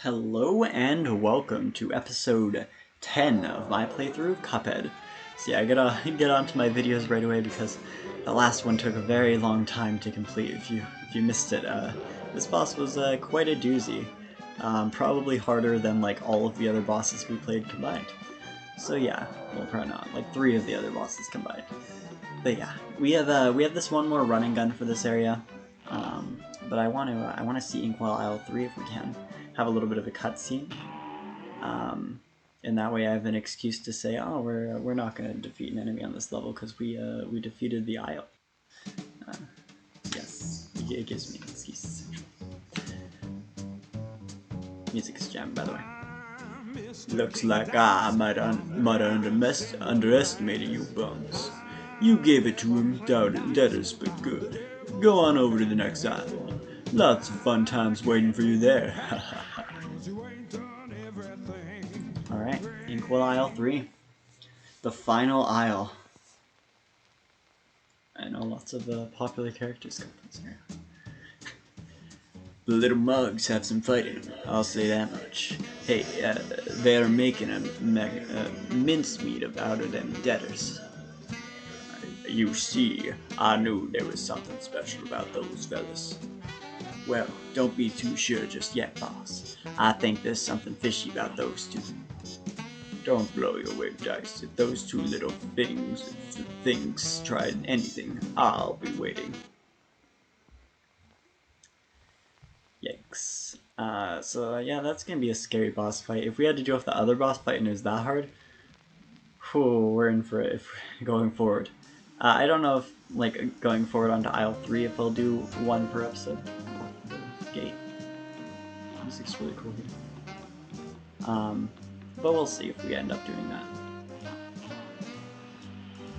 Hello and welcome to episode 10 of my playthrough of Cuphead. So yeah, I gotta get onto my videos right away because the last one took a very long time to complete. If you missed it, this boss was quite a doozy. Probably harder than like all of the other bosses we played combined. So yeah, well probably not, like 3 of the other bosses combined. But yeah, we have this one more running gun for this area. But I want to see Inkwell Isle 3 if we can. Have a little bit of a cutscene, and that way I have an excuse to say, oh, we're not going to defeat an enemy on this level because we defeated the Isle. Yes, it gives me an excuse. Music is jamming, by the way. Looks like I might underestimated you bums. You gave it to him, doubted debtors, but good. Go on over to the next island. Lots of fun times waiting for you there. Alright, Inkwell Isle 3. The final isle. I know lots of popular characters come from this area. The little mugs have some fighting, I'll say that much. Hey, they're making a mincemeat out of them debtors. You see, I knew there was something special about those fellas. Well, don't be too sure just yet, boss. I think there's something fishy about those two. Don't blow your weight dice. If those two little things tried anything, I'll be waiting. Yikes. So yeah, that's gonna be a scary boss fight. If we had to do off the other boss fight and it was that hard, whew, we're in for it if going forward. I don't know if, like, going forward onto Isle 3, if I'll do one per episode. Gate. Music's really cool here. But we'll see if we end up doing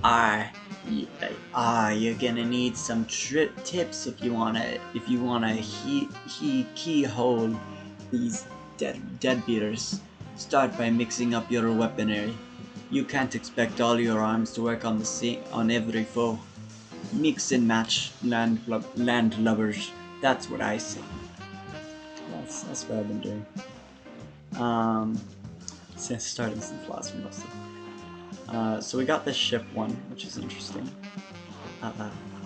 that. You're gonna need some tips if you wanna keyhole these dead beaters. Start by mixing up your weaponry. You can't expect all your arms to work on every foe. Mix and match landlubbers. That's what I say. That's what I've been doing. Starting since last one mostly. So we got this ship one, which is interesting.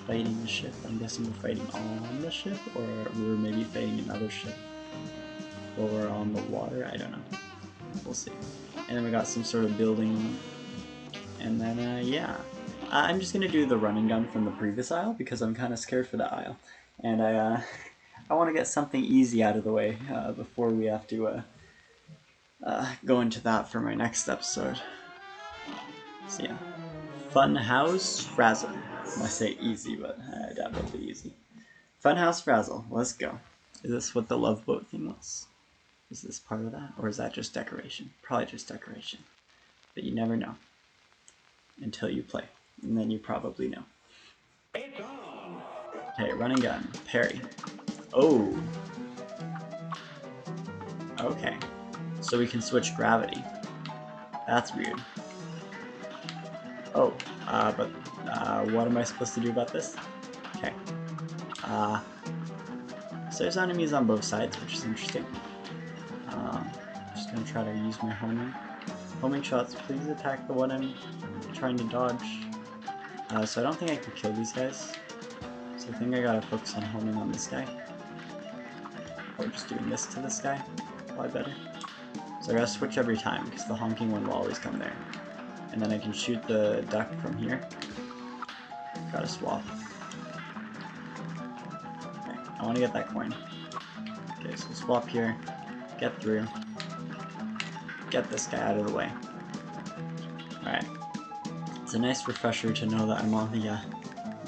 Fighting the ship. I'm guessing we're fighting on the ship, or we're maybe fighting another ship. Or we're on the water. I don't know. We'll see. And then we got some sort of building. And then yeah. I'm just gonna do the running gun from the previous isle because I'm kind of scared for that isle, and I want to get something easy out of the way before we have to go into that for my next episode. So yeah, Funhouse Frazzle. I say easy, but I doubt it'll be easy. Funhouse Frazzle. Let's go. Is this what the love boat thing was? Is this part of that, or is that just decoration? Probably just decoration, but you never know until you play. And then you probably know. Okay, running gun. Parry. Oh. Okay. So we can switch gravity. That's weird. Oh, but what am I supposed to do about this? Okay. So there's enemies on both sides, which is interesting. Just gonna try to use my homing. Homing shots, please attack the one I'm trying to dodge. So I don't think I can kill these guys. So I think I gotta focus on homing on this guy. Or just doing this to this guy. Probably better. So I gotta switch every time, because the honking one will always come there. And then I can shoot the duck from here. Gotta swap. Okay, I wanna get that coin. Okay, so swap here. Get through. Get this guy out of the way. Alright. It's a nice refresher to know that I'm on the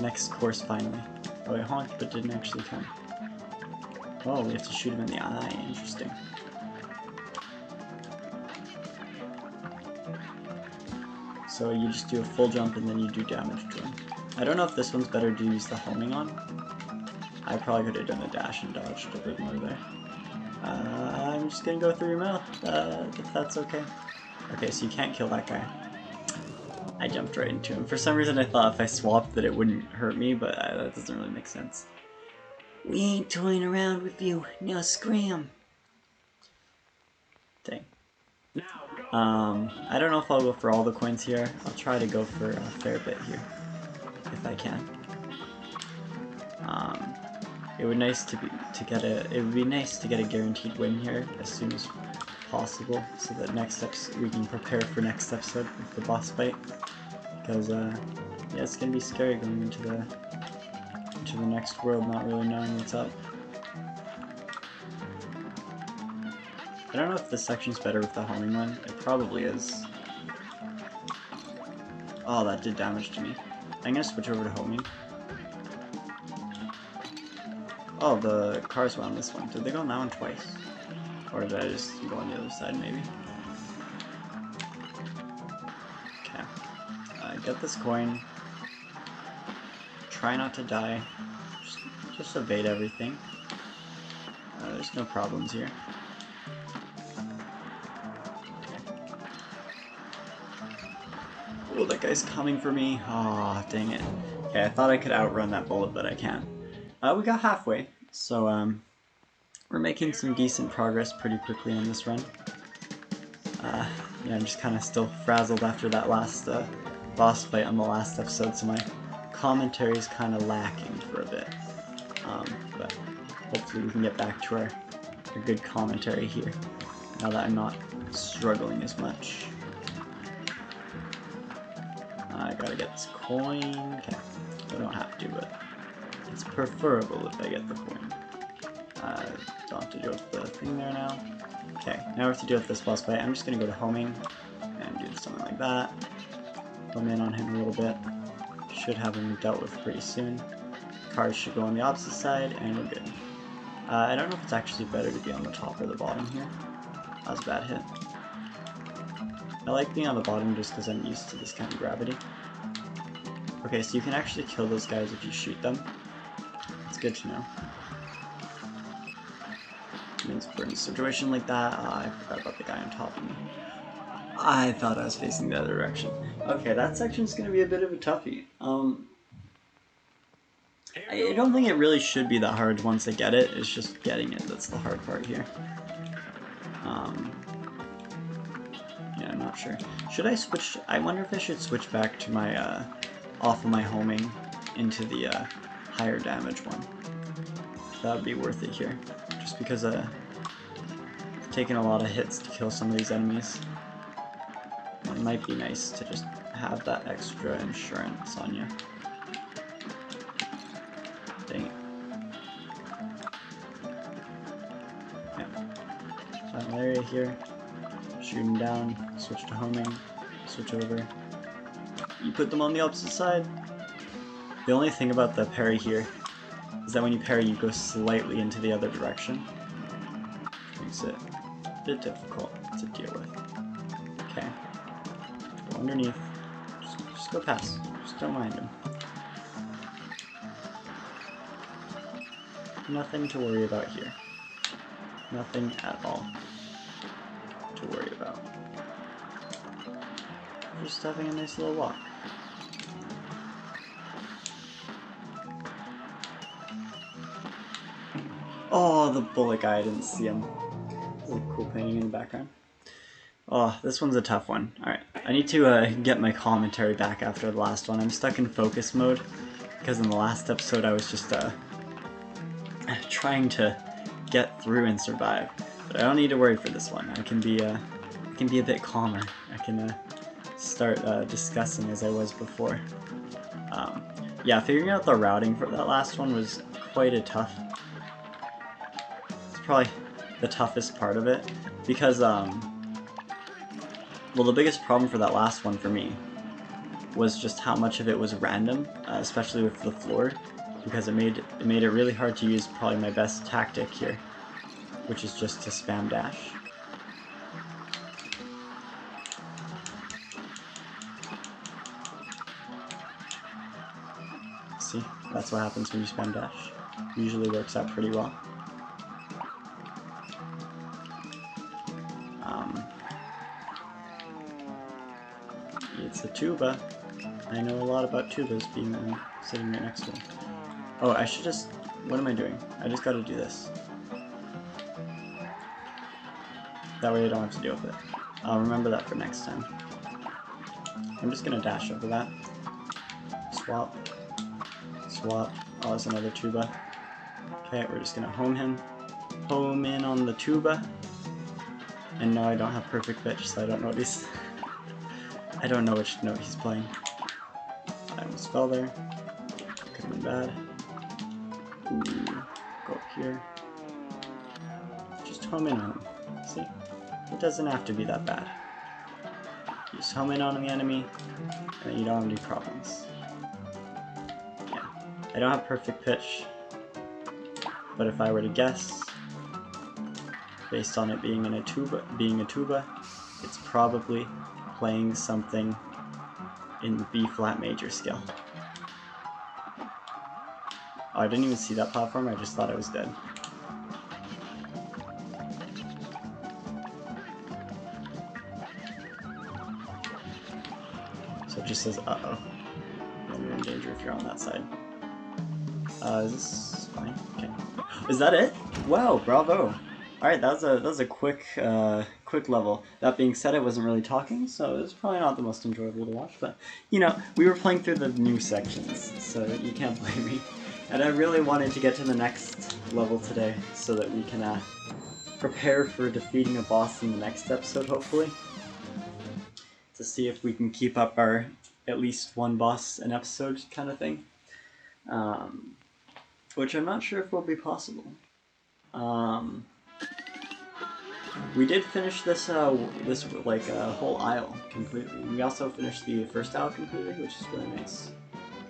next course finally. Oh, I honked but didn't actually come. Oh, we have to shoot him in the eye. Interesting. So you just do a full jump and then you do damage to him. I don't know if this one's better to use the homing on. I probably could have done a dash and dodged a bit more there. I'm just gonna go through your mouth, if that's okay. Okay, so you can't kill that guy. I jumped right into him. For some reason I thought if I swapped that it wouldn't hurt me, but that doesn't really make sense. We ain't toying around with you. Now scram. Dang. I don't know if I'll go for all the coins here. I'll try to go for a fair bit here, if I can. It would be nice to get a guaranteed win here as soon as possible, so that we can prepare for next episode with the boss fight. Because yeah, it's gonna be scary going into the next world, not really knowing what's up. I don't know if this section's better with the homing one. It probably is. Oh, that did damage to me. I'm gonna switch over to homing. Oh, the cars went on this one. Did they go on that one twice? Or did I just go on the other side, maybe? Okay. Get this coin. Try not to die. Just evade everything. There's no problems here. Oh, that guy's coming for me. Aw, oh, dang it. Okay, I thought I could outrun that bullet, but I can't. We got halfway, so we're making some decent progress pretty quickly on this run. Yeah, I'm just kind of still frazzled after that last boss fight on the last episode, so my commentary is kind of lacking for a bit. But hopefully we can get back to our good commentary here, now that I'm not struggling as much. I gotta get this coin. Okay, I don't have to, but it's preferable if I get the coin. Don't have to deal with the thing there now. Okay, now we have to deal with this boss fight. I'm just gonna go to homing and do something like that. Home in on him a little bit. Should have him dealt with pretty soon. Cars should go on the opposite side, and we're good. I don't know if it's actually better to be on the top or the bottom here. That was a bad hit. I like being on the bottom just because I'm used to this kind of gravity. Okay, so you can actually kill those guys if you shoot them. It's good to know. It means we're in a situation like that. I forgot about the guy on top of me. I thought I was facing the other direction. Okay, that section's going to be a bit of a toughie. I don't think it really should be that hard once I get it. It's just getting it that's the hard part here. Yeah, I'm not sure. Should I switch? I wonder if I should switch back to my off of my homing into the higher damage one. That would be worth it here, just because I've taken a lot of hits to kill some of these enemies. It might be nice to just have that extra insurance on you. Dang it. Yeah. Final area here. Shoot him down, switch to homing, switch over. You put them on the opposite side. The only thing about the parry here is that when you parry, you go slightly into the other direction. Makes it a bit difficult to deal with. Okay. Go underneath. Just go past. Just don't mind him. Nothing to worry about here. Nothing at all to worry about. Just having a nice little walk. Oh, the bullet guy, I didn't see him. There's a cool painting in the background. Oh, this one's a tough one. Alright, I need to get my commentary back after the last one. I'm stuck in focus mode, because in the last episode I was just trying to get through and survive. But I don't need to worry for this one. I can be a bit calmer. I can start discussing as I was before. Yeah, figuring out the routing for that last one was quite a tough. It's probably the toughest part of it, because well, the biggest problem for that last one for me was just how much of it was random, especially with the floor, because it made it really hard to use probably my best tactic here, which is just to spam dash. See, that's what happens when you spam dash. Usually works out pretty well. It's a tuba. I know a lot about tubas being sitting right next to them. Oh, I should just... What am I doing? I just gotta do this. That way I don't have to deal with it. I'll remember that for next time. I'm just gonna dash over that. Swap. Swap. Oh, there's another tuba. Okay, we're just gonna home him. Home in on the tuba. And no, I don't have perfect pitch, so I don't know what he's... I don't know which note he's playing. I almost fell there. Could have been bad. Ooh, go up here. Just home in on him. See? It doesn't have to be that bad. You just home in on the enemy, and then you don't have any problems. Yeah. I don't have perfect pitch, but if I were to guess, based on it being a tuba, it's probably playing something in the B flat major scale. Oh, I didn't even see that platform, I just thought I was dead. So it just says, uh-oh. And you're in danger if you're on that side. Is this fine? Okay. Is that it? Wow, bravo! Alright, that was a quick level. That being said, I wasn't really talking, so it was probably not the most enjoyable to watch, but, you know, we were playing through the new sections, so you can't blame me. And I really wanted to get to the next level today, so that we can prepare for defeating a boss in the next episode, hopefully. To see if we can keep up our at least one boss an episode kind of thing. Which I'm not sure if will be possible. We did finish this whole aisle completely. We also finished the first aisle completely, which is really nice.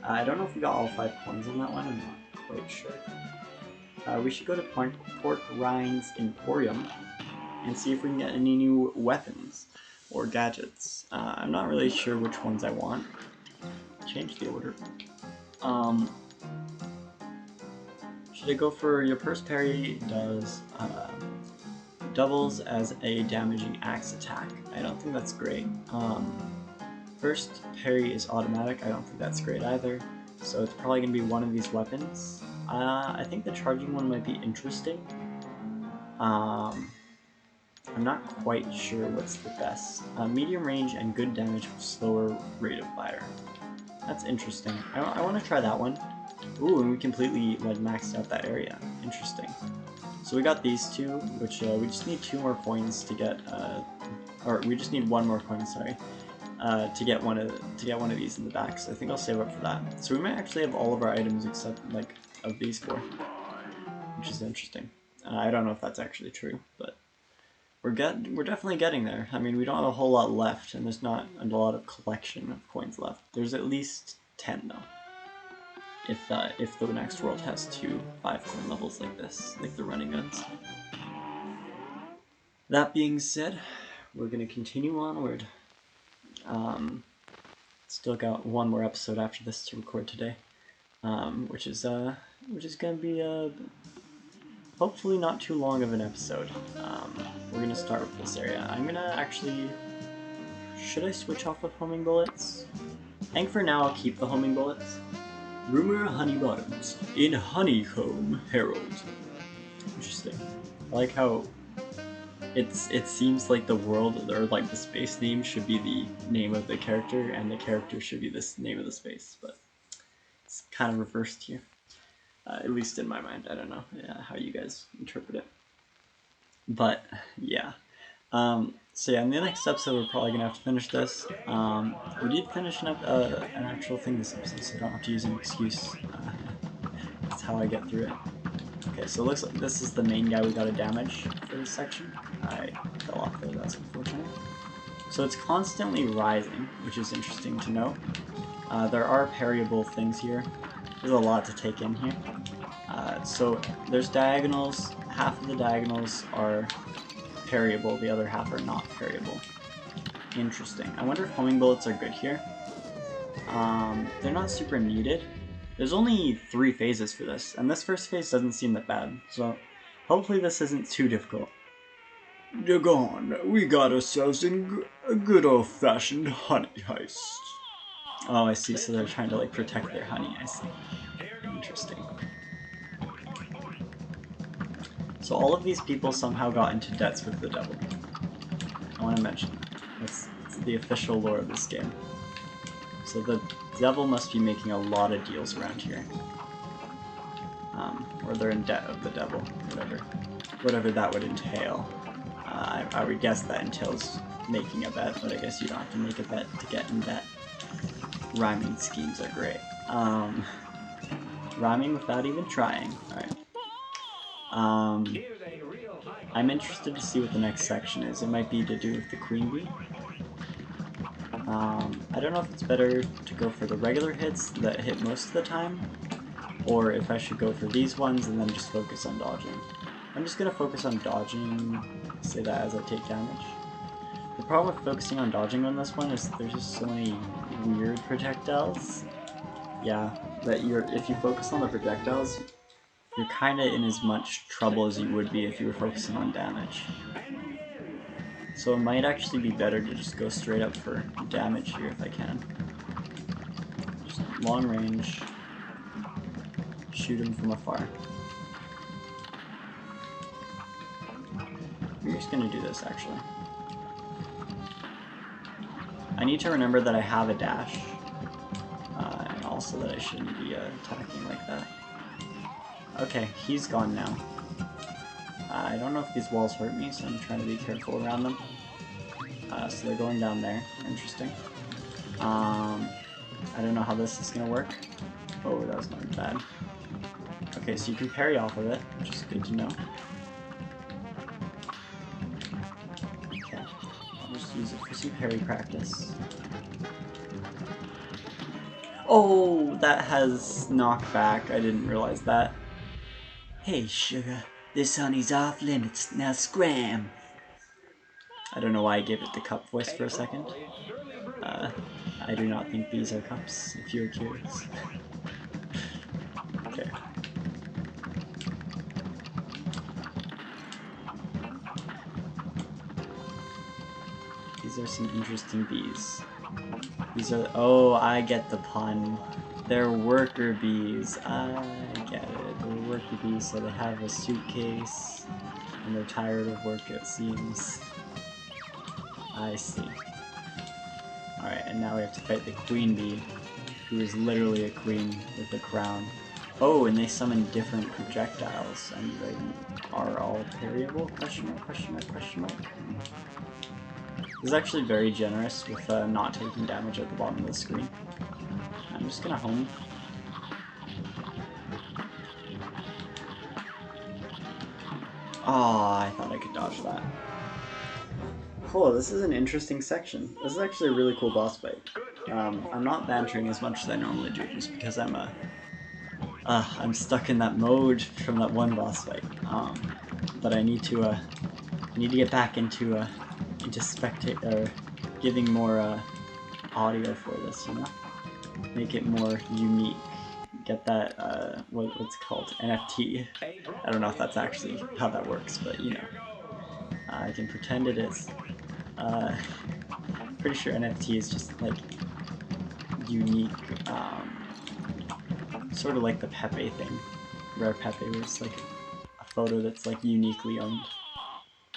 I don't know if we got all 5 coins on that one, I'm not quite sure. We should go to Pork Rind's Emporium and see if we can get any new weapons or gadgets. I'm not really sure which ones I want. Change the order. Should I go for your purse parry does doubles as a damaging axe attack. I don't think that's great. First parry is automatic. I don't think that's great either. So it's probably going to be one of these weapons. I think the charging one might be interesting. I'm not quite sure what's the best. Medium range and good damage with slower rate of fire. That's interesting. I want to try that one. Ooh, and we completely maxed out that area. Interesting. So we got these two, which we just need 2 more coins to get, or we just need 1 more coin, sorry, to get one of these in the back. So I think I'll save up for that. So we might actually have all of our items except of these 4, which is interesting. I don't know if that's actually true, but we're definitely getting there. I mean, we don't have a whole lot left, and there's not a lot of collection of coins left. There's at least 10 though. If the next world has 2 5-coin levels like this, like the running guns. That being said, we're gonna continue onward. Still got 1 more episode after this to record today, which is gonna be hopefully not too long of an episode. We're gonna start with this area. I'm gonna actually, should I switch off with homing bullets? I think for now I'll keep the homing bullets. Rumor Honey Bottoms in Honeycomb Herald. Interesting. I like how it seems like the world, or like the space name, should be the name of the character, and the character should be the name of the space, but it's kind of reversed here. At least in my mind. I don't know how you guys interpret it. But yeah. So yeah, in the next episode we're probably going to have to finish this. We did finish an actual thing this episode, so I don't have to use an excuse. That's how I get through it. Okay, so it looks like this is the main guy we got to damage for this section. I fell off there, that's unfortunate. So it's constantly rising, which is interesting to know. There are parryable things here. There's a lot to take in here. So there's diagonals. Half of the diagonals are parryable, the other half are not parryable. Interesting. I wonder if homing bullets are good here. They're not super needed. There's only 3 phases for this, and this first phase doesn't seem that bad, so hopefully this isn't too difficult. Dagon, we got ourselves in a good old-fashioned honey heist. Oh, I see, so they're trying to protect their honey, I see. Interesting. So all of these people somehow got into debts with the devil. I want to mention that's the official lore of this game. So the devil must be making a lot of deals around here. Or they're in debt of the devil, whatever that would entail. I would guess that entails making a bet, but I guess you don't have to make a bet to get in debt. Rhyming schemes are great. Rhyming without even trying. Alright. I'm interested to see what the next section is. It might be to do with the queen bee. I don't know if it's better to go for the regular hits that hit most of the time, or if I should go for these ones and then just focus on dodging. I'm just going to focus on dodging, say that as I take damage. The problem with focusing on dodging on this one is there's just so many weird projectiles. Yeah, that if you focus on the projectiles, you're kind of in as much trouble as you would be if you were focusing on damage. So it might actually be better to just go straight up for damage here if I can. Just long range, shoot him from afar. I'm just gonna do this actually. I need to remember that I have a dash, and also that I shouldn't be attacking like that. Okay, he's gone now. I don't know if these walls hurt me, so I'm trying to be careful around them. So they're going down there. Interesting. I don't know how this is gonna work. Oh, that was going bad. Okay, so you can parry off of it, which is good to know. Okay, I'll just use it for some parry practice. Oh, that has knockback. I didn't realize that. Hey, sugar. This honey's off limits. Now scram! I don't know why I gave it the cup voice for a second. I do not think these are cups, if you're curious. Okay. These are some interesting bees. These are... oh, I get the pun. They're worker bees. I get it. They're worker bees, so they have a suitcase, and they're tired of work, it seems. I see. Alright, and now we have to fight the queen bee, who is literally a queen with a crown. Oh, and they summon different projectiles, and they are all parryable? Question mark, question mark, question mark. This is actually very generous with not taking damage at the bottom of the screen. I'm just gonna home. Oh, I thought I could dodge that. Cool, this is an interesting section. This is actually a really cool boss fight. I'm not bantering as much as I normally do, just because I'm stuck in that mode from that one boss fight. But I need to get back into giving more audio for this, you know? Make it more unique. Get that what's it called? NFT. I don't know if that's actually how that works, but you know. I can pretend it is. Pretty sure NFT is just like unique, sort of like the Pepe thing. Rare Pepe was like a photo that's like uniquely owned.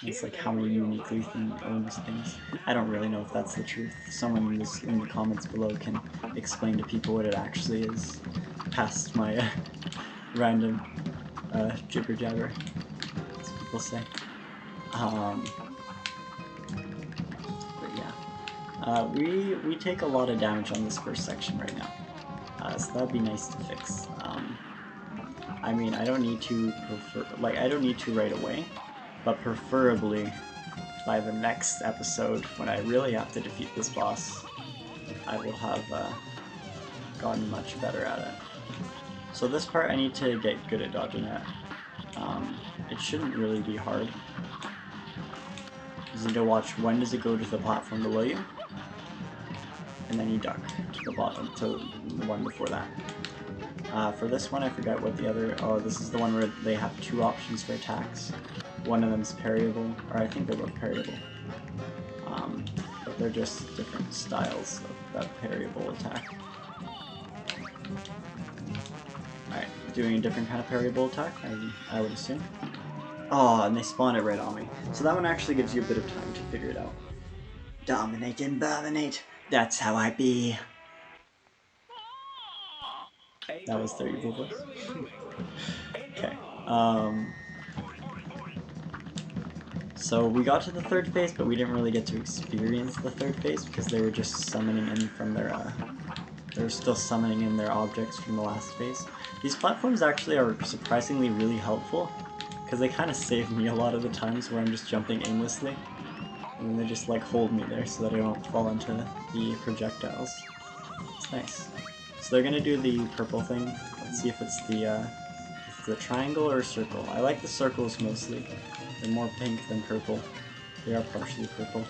It's like how many uniquely owns things. I don't really know if that's the truth. Someone in the comments below can explain to people what it actually is, past my random jibber jabber, as people say. But yeah, we take a lot of damage on this first section right now, so that'd be nice to fix. I mean, I don't need to right away, but preferably by the next episode, when I really have to defeat this boss, I will have gotten much better at it. So this part I need to get good at dodging at. It shouldn't really be hard. You need to watch when does it go to the platform below you, and then you duck to the bottom, to the one before that. For this one, I forgot what the other... oh, this is the one where they have two options for attacks. One of them's parryable, or I think they're both parryable. But they're just different styles of that parryable attack. Alright, doing a different kind of parryable attack, I would assume. Oh, and they spawned it right on me. So that one actually gives you a bit of time to figure it out. Dominate and dominate. That's how I be. That was their evil voice. Okay. So we got to the third phase, but we didn't really get to experience the third phase because they were just summoning in from their, they were still summoning in their objects from the last phase. These platforms actually are surprisingly really helpful because they kind of save me a lot of the times where I'm just jumping aimlessly. And then they just like hold me there so that I don't fall into the projectiles. It's nice. So they're gonna do the purple thing. Let's see if it's the triangle or circle. I like the circles mostly. They're more pink than purple. They are partially purple.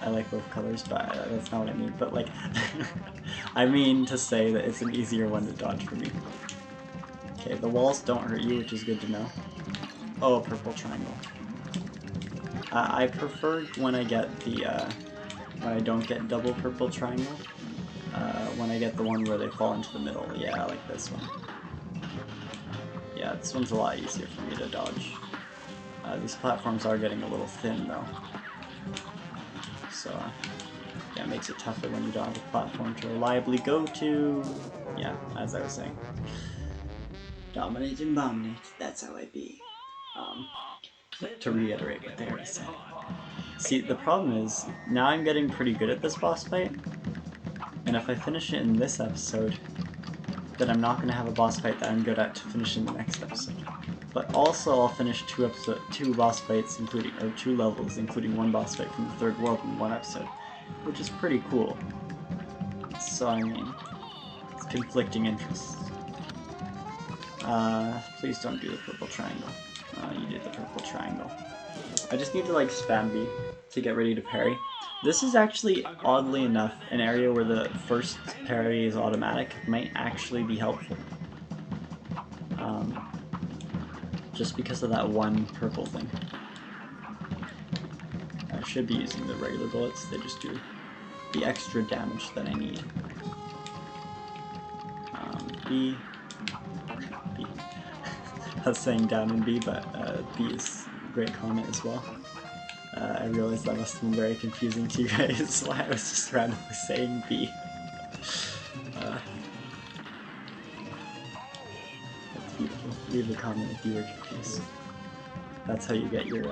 I like both colors, but that's not what I mean. But like, I mean to say that it's an easier one to dodge for me. Okay, the walls don't hurt you, which is good to know. Oh, purple triangle. I prefer when I get the, when I don't get double purple triangle. When I get the one where they fall into the middle. Yeah, I like this one. Yeah, this one's a lot easier for me to dodge. These platforms are getting a little thin though. So, yeah, it makes it tougher when you don't have a platform to reliably go to. Yeah, as I was saying. Dominate and dominate, that's how I be. To reiterate what they already said. See, the problem is, now I'm getting pretty good at this boss fight, and if I finish it in this episode, then I'm not going to have a boss fight that I'm good at to finish in the next episode. But also I'll finish two boss fights, including, or 2 levels, including 1 boss fight from the third world in 1 episode, which is pretty cool. So I mean, it's conflicting interests. Please don't do the purple triangle. You did the purple triangle. I just need to like spam B to get ready to parry. This is actually, oddly enough, an area where the first parry is automatic might actually be helpful. Just because of that one purple thing. I should be using the regular bullets, they just do the extra damage that I need. B. I was saying down in B, but B is a great comment as well. I realized that must have been very confusing to you guys, why I was just randomly saying B. That's beautiful. Leave a comment if you were confused. That's how you get your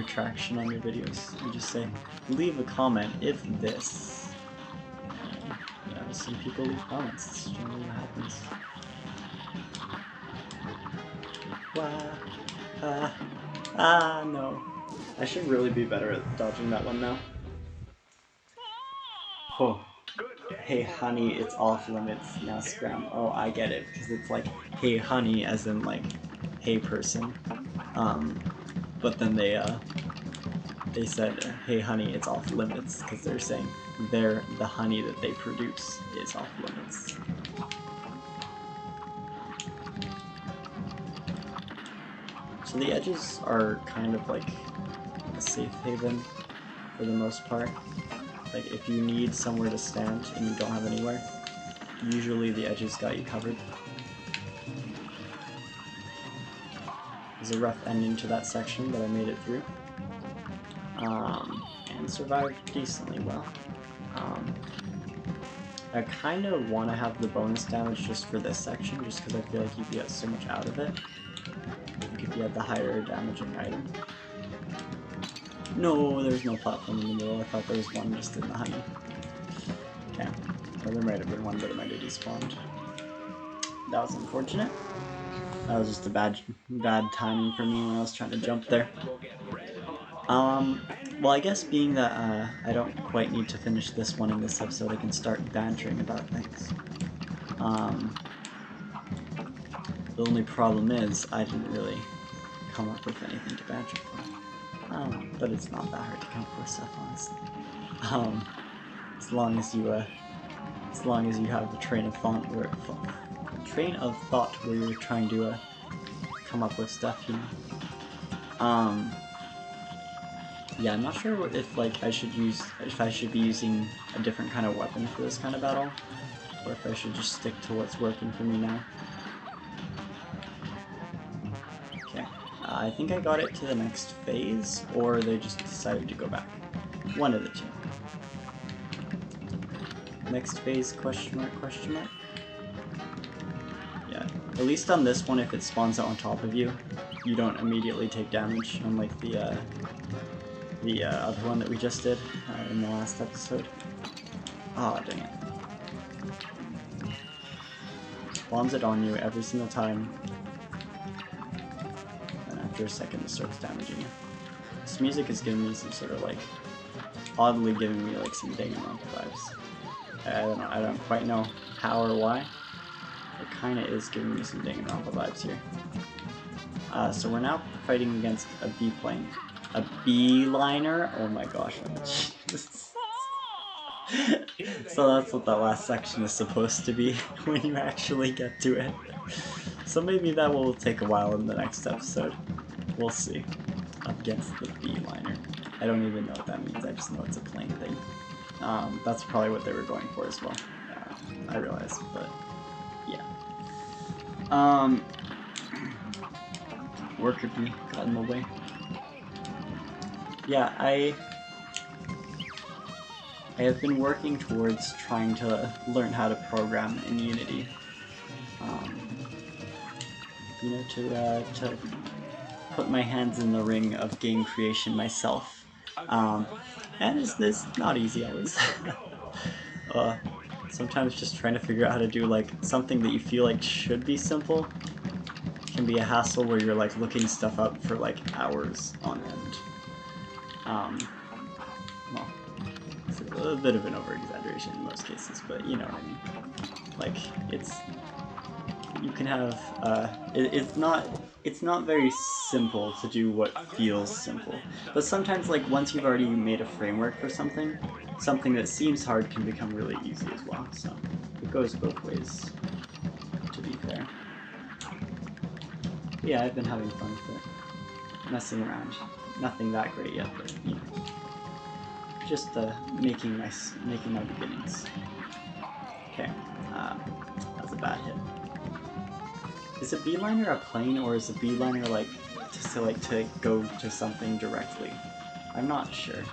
traction on your videos. You just say, leave a comment if this. Yeah, some people leave comments. That's generally what happens. No. I should really be better at dodging that one now. Oh. Hey honey, it's off limits, now scram. Oh, I get it, because it's like, hey honey, as in like, hey person. But then they said, hey honey, it's off limits, because they're saying the honey that they produce is off limits. So the edges are kind of like a safe haven for the most part. Like if you need somewhere to stand and you don't have anywhere, usually the edges got you covered. There's a rough ending to that section, but I made it through. And survived decently well. I kind of want to have the bonus damage just for this section, just because I feel like you get so much out of it. If you had the higher damaging item. No, there's no platform in the middle. I thought there was one just in the honey. Okay. Well, there might have been one, but it might have despawned. That was unfortunate. That was just a bad timing for me when I was trying to jump there. Well, I guess being that I don't quite need to finish this one in this episode, I can start bantering about things. The only problem is I didn't really come up with anything to banter for. But it's not that hard to come up with stuff, honestly. As long as you have a train of thought where you're trying to come up with stuff, you know. Yeah, I'm not sure if I should be using a different kind of weapon for this kind of battle, or if I should just stick to what's working for me now. Okay, I think I got it to the next phase, or they just decided to go back. One of the two. Next phase, question mark, question mark? Yeah, at least on this one, if it spawns out on top of you, you don't immediately take damage, unlike the other one that we just did in the last episode. Ah, dang it. Spawns it on you every single time, and after a second it starts damaging you. This music is giving me some sort of like, oddly giving me like some Danganronpa vibes. I don't quite know how or why. It kinda is giving me some Danganronpa vibes here. So we're now fighting against a B plane. A B-liner? Oh my gosh, so that's what that last section is supposed to be when you actually get to it. So maybe that will take a while in the next episode. We'll see. Against the B-liner. I don't even know what that means, I just know it's a plane thing. That's probably what they were going for as well. I realize, but yeah. Worker bee got in the way. Yeah, I have been working towards trying to learn how to program in Unity. You know, to put my hands in the ring of game creation myself. And it's not easy always. Sometimes just trying to figure out how to do like something that you feel like should be simple can be a hassle where you're like looking stuff up for like hours on end. Well, it's a bit of an over-exaggeration in most cases, but you know what I mean. Like, you can have, it's not very simple to do what feels simple. But sometimes, like, once you've already made a framework for something that seems hard can become really easy as well. So, it goes both ways, to be fair. But yeah, I've been having fun with it. Messing around. Nothing that great yet, but, you know. Just, making my beginnings. Okay, that's a bad hit. Is a B-liner a plane, or is a B-liner like to go to something directly? I'm not sure.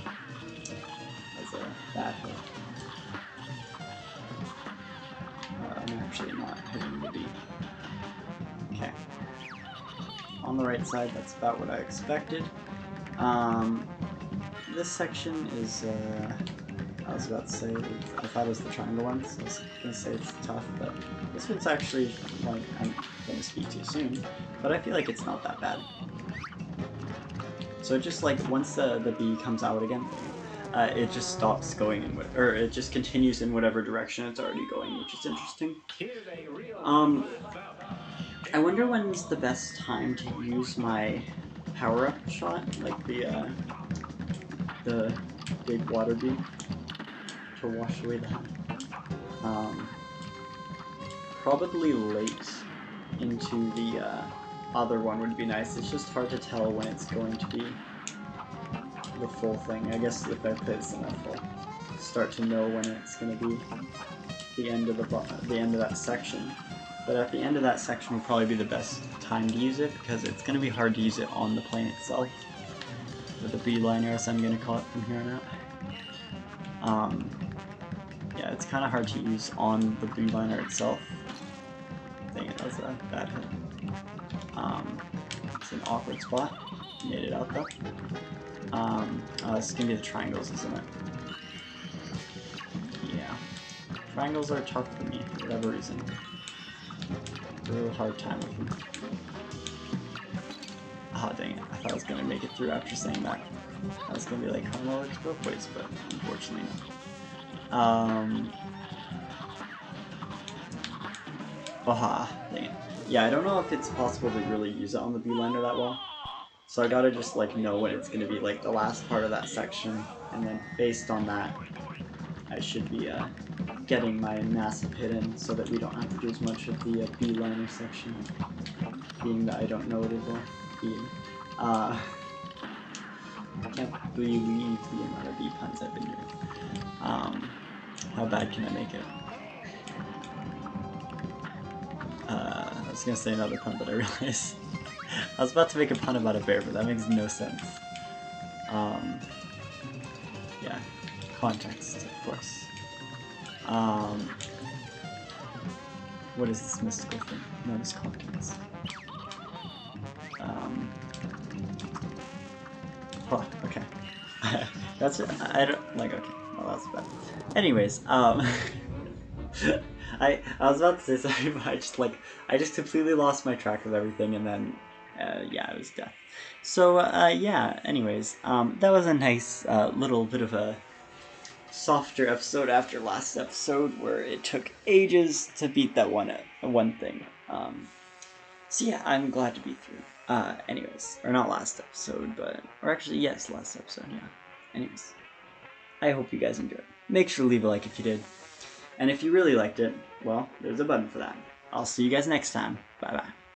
That's a bad hit. I'm actually not hitting the B. Okay. On the right side, that's about what I expected. This section is, I was about to say, I thought it was the triangle one, so I was going to say it's tough, but this one's actually, like, I'm going to speak too soon, but I feel like it's not that bad. So it just, like, once the bee comes out again, it just stops going in, or it just continues in whatever direction it's already going, which is interesting. I wonder when's the best time to use my power-up shot, like the big water bee, to wash away that. Probably late into the other one would be nice. It's just hard to tell when it's going to be the full thing. I guess if I play this enough, I'll start to know when it's going to be the end of that section. But at the end of that section will probably be the best time to use it, because it's going to be hard to use it on the plane itself. With the B-liner, as I'm going to call it from here on out. Yeah, it's kind of hard to use on the B-liner itself. Dang it, that was a bad hit. It's an awkward spot. Made it out though. This is going to be the triangles, isn't it? Yeah. Triangles are tough for me, for whatever reason. A real hard time with them. Ah, dang it. I thought I was going to make it through after saying that. I was going to be like, oh, well, it's both ways, but unfortunately not. Aha, dang it. Yeah, I don't know if it's possible to really use it on the B-liner that well. So I gotta just, like, know when it's going to be, like, the last part of that section, and then based on that, I should be, getting my massive hit in so that we don't have to do as much of the B-liner section, being that I don't know what it will be. I can't believe the amount of B puns I've been doing. How bad can I make it? I was gonna say another pun, but I realized I was about to make a pun about a bear, but that makes no sense. Yeah, context, of course. What is this mystical thing? Notice contents. Oh, okay. That's it. I don't like. Okay, well that's bad. Anyways, I was about to say something, but I just completely lost my track of everything, and then yeah, it was death. So yeah. Anyways, that was a nice little bit of a softer episode after last episode where it took ages to beat that one thing. So yeah, I'm glad to be through. Anyways, or not last episode, or actually yes, last episode. Yeah. Anyways, I hope you guys enjoyed. Make sure to leave a like if you did. And if you really liked it, well, there's a button for that. I'll see you guys next time. Bye bye.